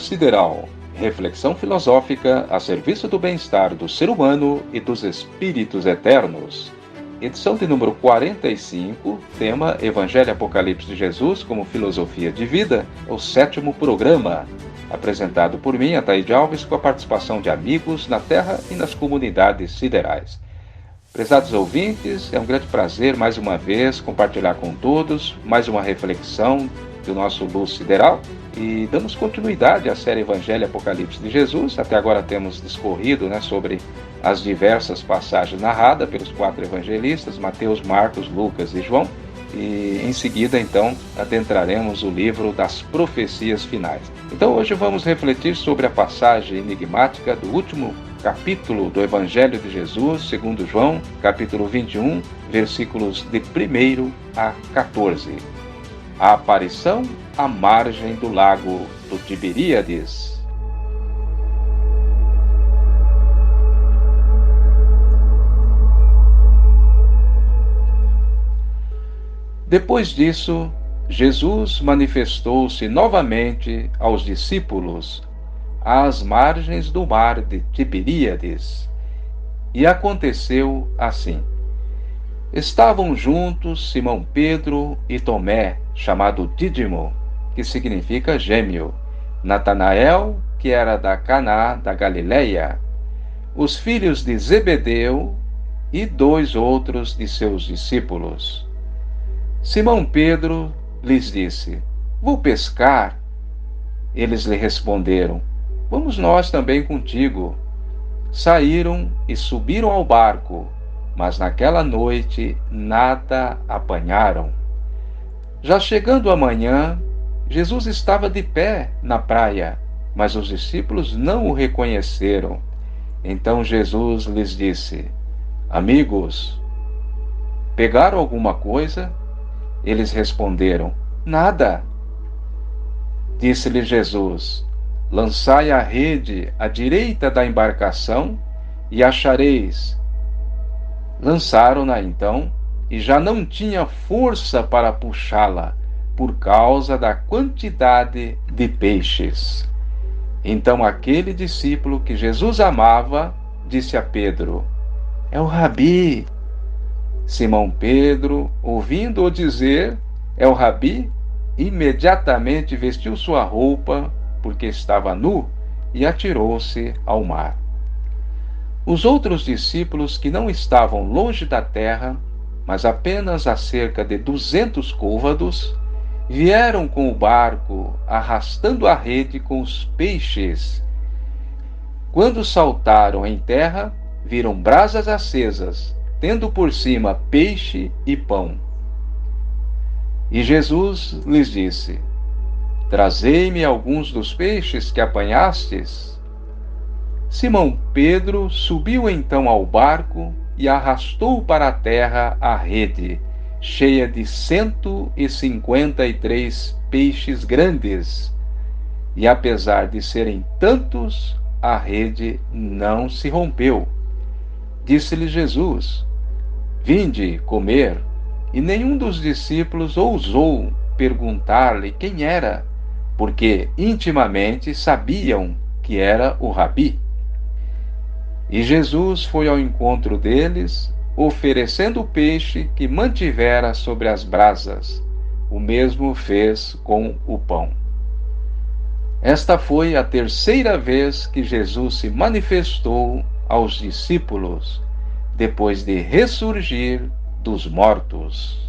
Sideral. Reflexão filosófica a serviço do bem-estar do ser humano e dos espíritos eternos. Edição de número 45, tema Evangelho e Apocalipse de Jesus como filosofia de vida, o 7º programa. Apresentado por mim, Ataíde Alves, com a participação de amigos na Terra e nas comunidades siderais. Prezados ouvintes, é um grande prazer mais uma vez compartilhar com todos mais uma reflexão do nosso Luz Sideral e damos continuidade à série Evangelho e Apocalipse de Jesus. Até agora temos discorrido sobre as diversas passagens narradas pelos 4 evangelistas, Mateus, Marcos, Lucas e João, e em seguida então adentraremos o livro das profecias finais. Então hoje vamos refletir sobre a passagem enigmática do último capítulo do Evangelho de Jesus, segundo João, capítulo 21, versículos de 1 a 14. A aparição à margem do lago do Tiberíades. Depois disso, Jesus manifestou-se novamente aos discípulos às margens do mar de Tiberíades. E aconteceu assim. Estavam juntos Simão Pedro e Tomé, chamado Dídimo, que significa gêmeo, Natanael, que era da Caná da Galileia, os filhos de Zebedeu e 2 outros de seus discípulos. Simão Pedro lhes disse: Vou pescar. Eles lhe responderam: Vamos nós também contigo. Saíram e subiram ao barco, mas naquela noite nada apanharam. Já chegando a manhã, Jesus estava de pé na praia, mas os discípulos não o reconheceram. Então Jesus lhes disse: Amigos, pegaram alguma coisa? Eles responderam: Nada. Disse-lhe Jesus: Lançai a rede à direita da embarcação e achareis. Lançaram-na então, e já não tinha força para puxá-la, por causa da quantidade de peixes. Então aquele discípulo que Jesus amava disse a Pedro: É o Rabi. Simão Pedro, ouvindo-o dizer: É o Rabi, imediatamente vestiu sua roupa, porque estava nu, e atirou-se ao mar. Os outros discípulos, que não estavam longe da terra, mas apenas a cerca de 200 côvados, vieram com o barco, arrastando a rede com os peixes. Quando saltaram em terra, viram brasas acesas, tendo por cima peixe e pão. E Jesus lhes disse: Trazei-me alguns dos peixes que apanhastes. Simão Pedro subiu então ao barco e arrastou para a terra a rede, cheia de 153 peixes grandes. E apesar de serem tantos, a rede não se rompeu. Disse-lhe Jesus: Vinde comer. E nenhum dos discípulos ousou perguntar-lhe quem era, porque intimamente sabiam que era o Rabi. E Jesus foi ao encontro deles, oferecendo o peixe que mantivera sobre as brasas. O mesmo fez com o pão. Esta foi a 3ª vez que Jesus se manifestou aos discípulos, depois de ressurgir dos mortos.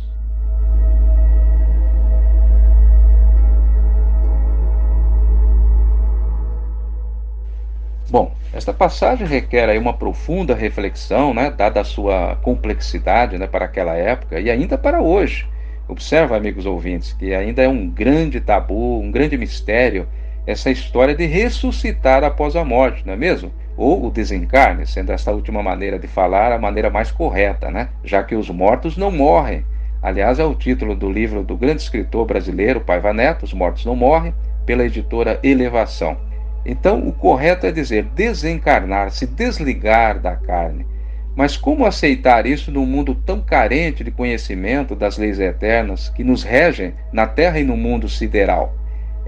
Bom, esta passagem requer aí uma profunda reflexão, dada a sua complexidade para aquela época e ainda para hoje. Observa, amigos ouvintes, que ainda é um grande tabu, um grande mistério, essa história de ressuscitar após a morte, não é mesmo? Ou o desencarne, sendo essa última maneira de falar a maneira mais correta, já que os mortos não morrem. Aliás, é o título do livro do grande escritor brasileiro Paiva Neto, Os Mortos Não Morrem, pela editora Elevação. Então, o correto é dizer desencarnar, se desligar da carne. Mas como aceitar isso num mundo tão carente de conhecimento das leis eternas que nos regem na Terra e no mundo sideral?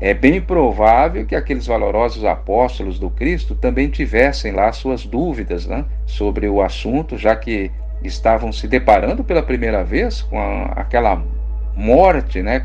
é bem provável que aqueles valorosos apóstolos do Cristo também tivessem lá suas dúvidas, né, sobre o assunto, já que estavam se deparando pela primeira vez com aquela morte, né,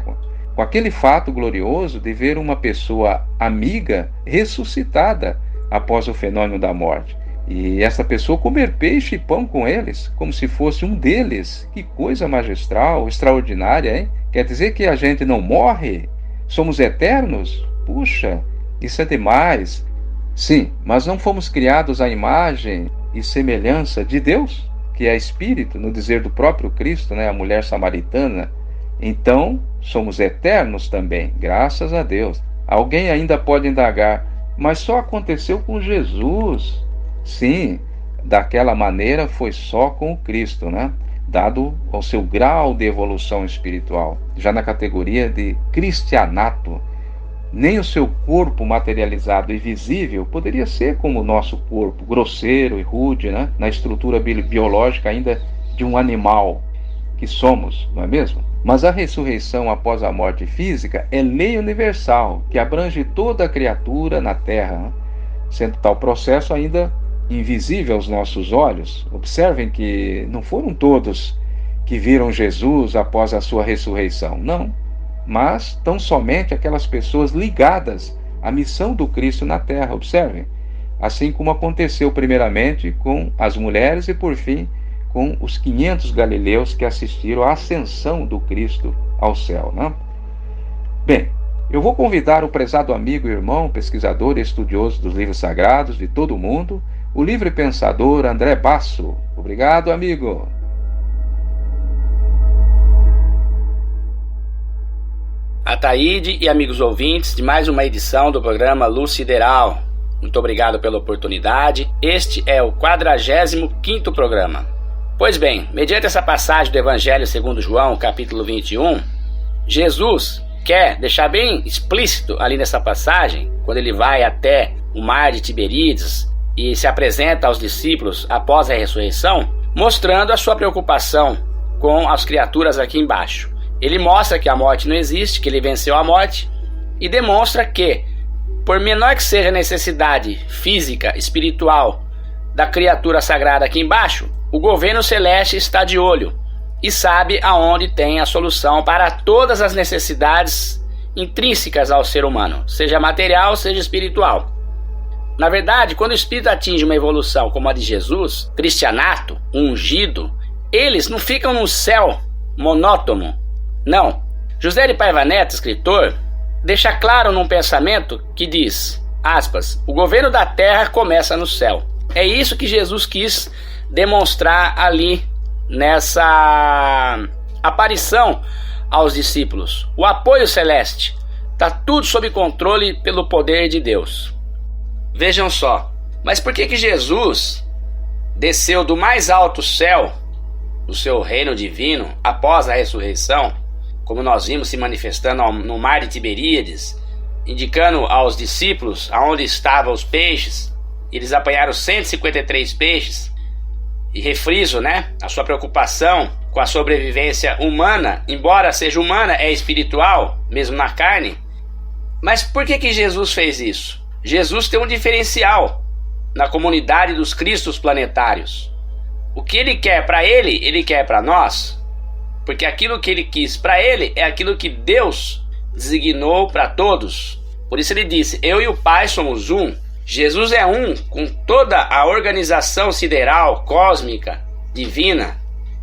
com aquele fato glorioso de ver uma pessoa amiga ressuscitada após o fenômeno da morte. E essa pessoa comer peixe e pão com eles, como se fosse um deles. Que coisa magistral, extraordinária, hein? Quer dizer que a gente não morre? Somos eternos? Puxa, isso é demais. Sim, mas não fomos criados à imagem e semelhança de Deus, que é Espírito, no dizer do próprio Cristo, né, a mulher samaritana. Então, somos eternos também, graças a Deus. Alguém ainda pode indagar, mas só aconteceu com Jesus. Sim, daquela maneira foi só com o Cristo, né? Dado ao seu grau de evolução espiritual, já na categoria de cristianato. Nem o seu corpo materializado e visível poderia ser como o nosso corpo, grosseiro e rude, né? Na estrutura biológica ainda de um animal que somos, não é mesmo? Mas a ressurreição após a morte física é lei universal, que abrange toda a criatura na Terra, né? Sendo tal processo ainda invisível aos nossos olhos. Observem que não foram todos que viram Jesus após a sua ressurreição, não, mas tão somente aquelas pessoas ligadas à missão do Cristo na terra. Observem, assim como aconteceu primeiramente com as mulheres e por fim com os 500 galileus que assistiram à ascensão do Cristo ao céu, né? Bem, eu vou convidar o prezado amigo e irmão, pesquisador e estudioso dos livros sagrados de todo o mundo, o livre pensador André Basso. Obrigado, amigo. Ataíde e amigos ouvintes de mais uma edição do programa Luz Sideral. Muito obrigado pela oportunidade. Este é o 45º programa. Pois bem, mediante essa passagem do Evangelho segundo João, capítulo 21, Jesus quer deixar bem explícito ali nessa passagem, quando ele vai até o mar de Tiberíades e se apresenta aos discípulos após a ressurreição, mostrando a sua preocupação com as criaturas aqui embaixo. Ele mostra que a morte não existe, que ele venceu a morte, e demonstra que, por menor que seja a necessidade física, espiritual da criatura sagrada aqui embaixo, o governo celeste está de olho e sabe aonde tem a solução para todas as necessidades intrínsecas ao ser humano, seja material, seja espiritual. Na verdade, quando o espírito atinge uma evolução como a de Jesus, cristianato, ungido, eles não ficam num céu monótono. Não. José de Paiva Neto, escritor, deixa claro num pensamento que diz, aspas, o governo da terra começa no céu. É isso que Jesus quis demonstrar ali nessa aparição aos discípulos. O apoio celeste. Está tudo sob controle pelo poder de Deus. Vejam só, mas por que Jesus desceu do mais alto céu do seu reino divino após a ressurreição, como nós vimos se manifestando no mar de Tiberíades, indicando aos discípulos aonde estavam os peixes? Eles apanharam 153 peixes e refriso, né, a sua preocupação com a sobrevivência humana, embora seja humana, é espiritual, mesmo na carne. Mas por que Jesus fez isso? Jesus tem um diferencial na comunidade dos Cristos planetários. O que ele quer para ele quer para nós, porque aquilo que ele quis para ele é aquilo que Deus designou para todos. Por isso ele disse, eu e o Pai somos um. Jesus é um com toda a organização sideral, cósmica, divina.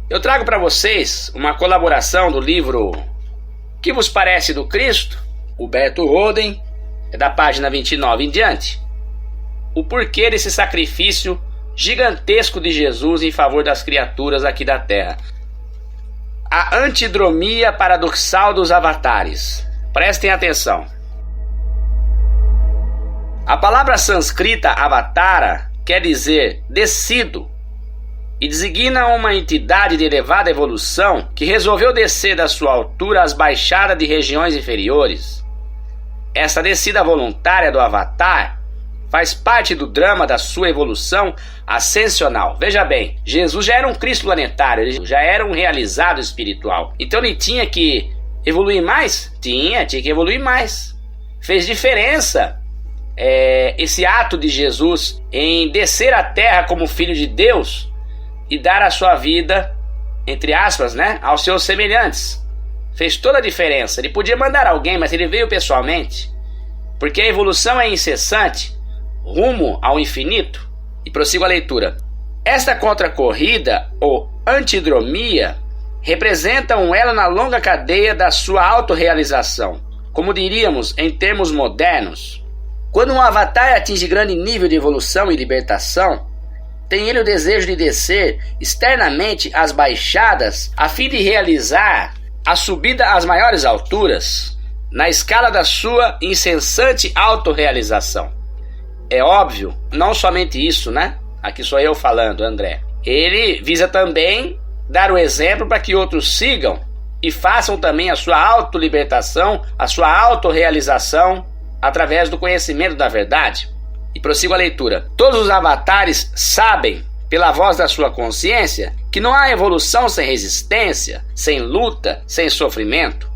Eu trago para vocês uma colaboração do livro Que Vos Parece do Cristo, Huberto Roden, é da página 29 em diante. O porquê desse sacrifício gigantesco de Jesus em favor das criaturas aqui da Terra. A antidromia paradoxal dos avatares. Prestem atenção. A palavra sânscrita avatara quer dizer descido e designa uma entidade de elevada evolução que resolveu descer da sua altura às baixadas de regiões inferiores. Essa descida voluntária do avatar faz parte do drama da sua evolução ascensional. Veja bem, Jesus já era um Cristo planetário, ele já era um realizado espiritual. Então ele tinha que evoluir mais? Tinha que evoluir mais. Fez diferença esse ato de Jesus em descer à terra como filho de Deus e dar a sua vida, entre aspas, aos seus semelhantes. Fez toda a diferença. Ele podia mandar alguém, mas ele veio pessoalmente, porque a evolução é incessante, rumo ao infinito. E prossigo a leitura. Esta contracorrida, ou antidromia, representa um elo na longa cadeia da sua autorrealização, como diríamos em termos modernos. Quando um avatar atinge grande nível de evolução e libertação, tem ele o desejo de descer externamente às baixadas a fim de realizar a subida às maiores alturas, na escala da sua incessante autorrealização. É óbvio, não somente isso, Aqui sou eu falando, André. Ele visa também dar o exemplo para que outros sigam e façam também a sua autolibertação, a sua autorrealização através do conhecimento da verdade. E prossigo a leitura. Todos os avatares sabem, pela voz da sua consciência, que não há evolução sem resistência, sem luta, sem sofrimento.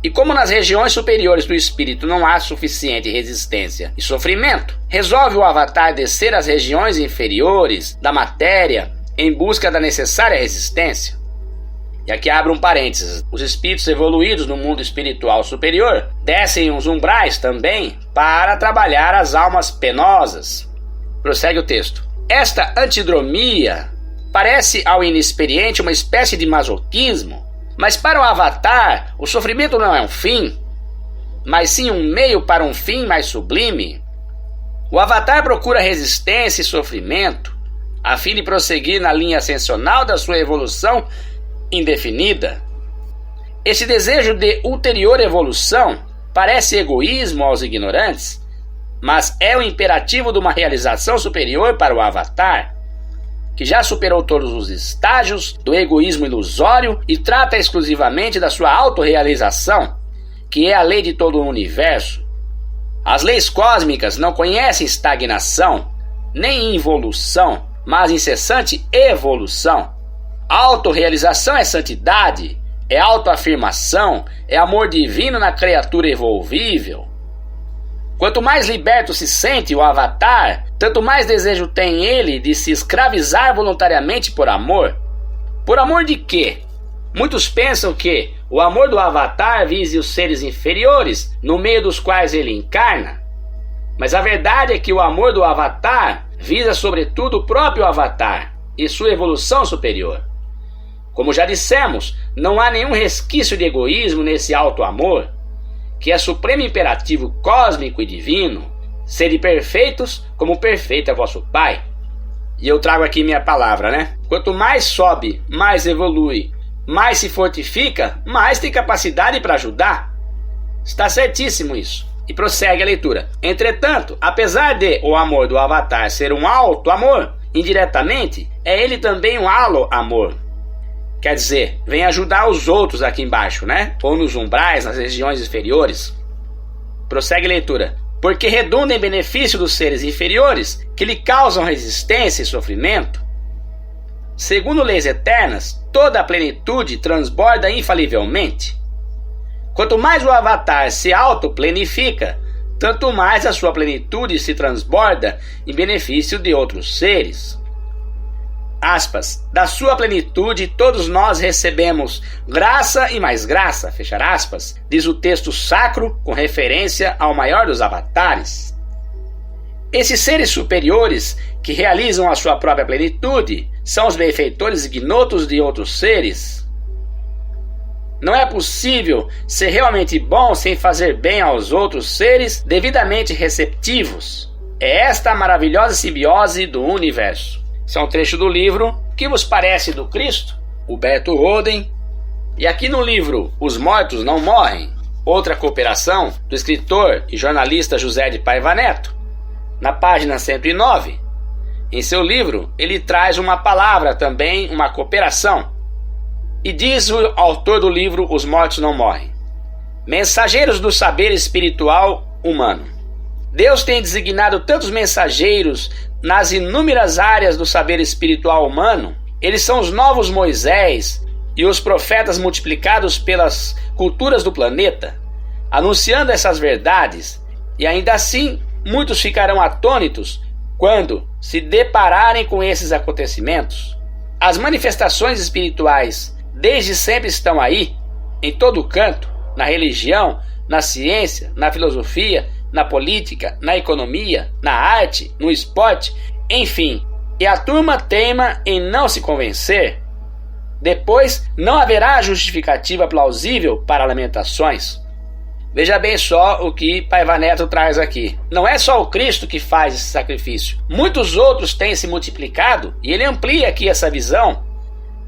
E como nas regiões superiores do espírito não há suficiente resistência e sofrimento, resolve o avatar descer às regiões inferiores da matéria em busca da necessária resistência. E aqui abro um parênteses. Os espíritos evoluídos no mundo espiritual superior descem os umbrais também para trabalhar as almas penosas. Prossegue o texto. Esta antidromia parece ao inexperiente uma espécie de masoquismo, mas para o avatar o sofrimento não é um fim, mas sim um meio para um fim mais sublime. O avatar procura resistência e sofrimento a fim de prosseguir na linha ascensional da sua evolução indefinida. Esse desejo de ulterior evolução parece egoísmo aos ignorantes, mas é o imperativo de uma realização superior para o avatar, que já superou todos os estágios do egoísmo ilusório e trata exclusivamente da sua autorrealização, que é a lei de todo o universo. As leis cósmicas não conhecem estagnação, nem involução, mas incessante evolução. A autorrealização é santidade, é autoafirmação, é amor divino na criatura evolvível. Quanto mais liberto se sente o avatar, tanto mais desejo tem ele de se escravizar voluntariamente por amor. Por amor de quê? Muitos pensam que o amor do avatar vise os seres inferiores, no meio dos quais ele encarna. Mas a verdade é que o amor do avatar visa sobretudo o próprio avatar e sua evolução superior. Como já dissemos, não há nenhum resquício de egoísmo nesse alto amor, que é supremo imperativo cósmico e divino, sede perfeitos como perfeito é vosso Pai. E eu trago aqui minha palavra, Quanto mais sobe, mais evolui, mais se fortifica, mais tem capacidade para ajudar. Está certíssimo isso. E prossegue a leitura. Entretanto, apesar de o amor do avatar ser um alto amor, indiretamente, é ele também um halo amor. Quer dizer, vem ajudar os outros aqui embaixo, ou nos umbrais, nas regiões inferiores. Prossegue a leitura. Porque redunda em benefício dos seres inferiores, que lhe causam resistência e sofrimento. Segundo leis eternas, toda a plenitude transborda infalivelmente. Quanto mais o avatar se autoplenifica, tanto mais a sua plenitude se transborda em benefício de outros seres. Aspas, da sua plenitude todos nós recebemos graça e mais graça, fechar aspas, diz o texto sacro com referência ao maior dos avatares. Esses seres superiores que realizam a sua própria plenitude são os benfeitores ignotos de outros seres. Não é possível ser realmente bom sem fazer bem aos outros seres devidamente receptivos. É esta a maravilhosa simbiose do universo. Esse é um trecho do livro Que Vos Parece do Cristo, Huberto Roden. E aqui no livro Os Mortos Não Morrem, outra cooperação do escritor e jornalista José de Paiva Neto, na página 109, em seu livro ele traz uma palavra também, uma cooperação. E diz o autor do livro Os Mortos Não Morrem: mensageiros do saber espiritual humano. Deus tem designado tantos mensageiros nas inúmeras áreas do saber espiritual humano. Eles são os novos Moisés e os profetas multiplicados pelas culturas do planeta, anunciando essas verdades, e ainda assim muitos ficarão atônitos quando se depararem com esses acontecimentos. As manifestações espirituais desde sempre estão aí, em todo canto, na religião, na ciência, na filosofia, na política, na economia, na arte, no esporte, enfim. E a turma teima em não se convencer. Depois não haverá justificativa plausível para lamentações. Veja bem só o que Paiva Neto traz aqui. Não é só o Cristo que faz esse sacrifício. Muitos outros têm se multiplicado, e ele amplia aqui essa visão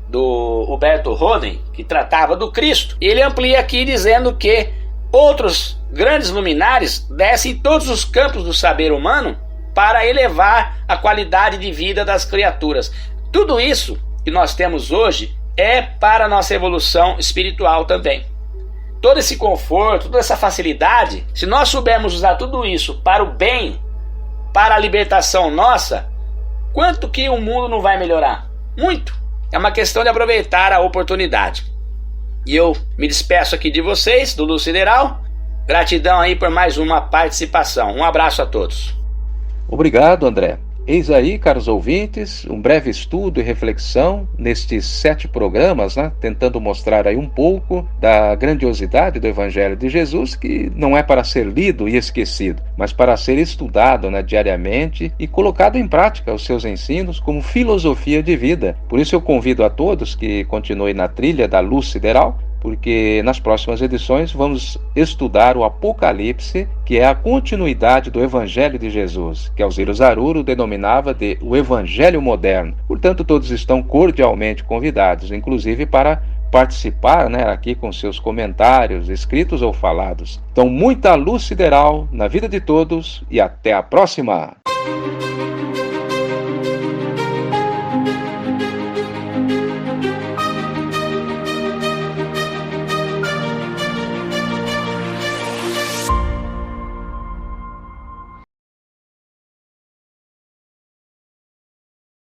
do Huberto Roden, que tratava do Cristo. Ele amplia aqui dizendo que outros grandes luminares descem em todos os campos do saber humano para elevar a qualidade de vida das criaturas. Tudo isso que nós temos hoje é para a nossa evolução espiritual também. Todo esse conforto, toda essa facilidade, se nós soubermos usar tudo isso para o bem, para a libertação nossa, quanto que o mundo não vai melhorar? Muito. É uma questão de aproveitar a oportunidade. E eu me despeço aqui de vocês, do Luz Sideral. Gratidão aí por mais uma participação. Um abraço a todos. Obrigado, André. Eis aí, caros ouvintes, um breve estudo e reflexão nestes 7 programas, tentando mostrar aí um pouco da grandiosidade do Evangelho de Jesus, que não é para ser lido e esquecido, mas para ser estudado diariamente e colocado em prática os seus ensinos como filosofia de vida. Por isso eu convido a todos que continuem na trilha da Luz Sideral, porque nas próximas edições vamos estudar o Apocalipse, que é a continuidade do Evangelho de Jesus, que Alziro Zaruro denominava de o Evangelho Moderno. Portanto, todos estão cordialmente convidados, inclusive para participar aqui com seus comentários, escritos ou falados. Então, muita luz sideral na vida de todos e até a próxima!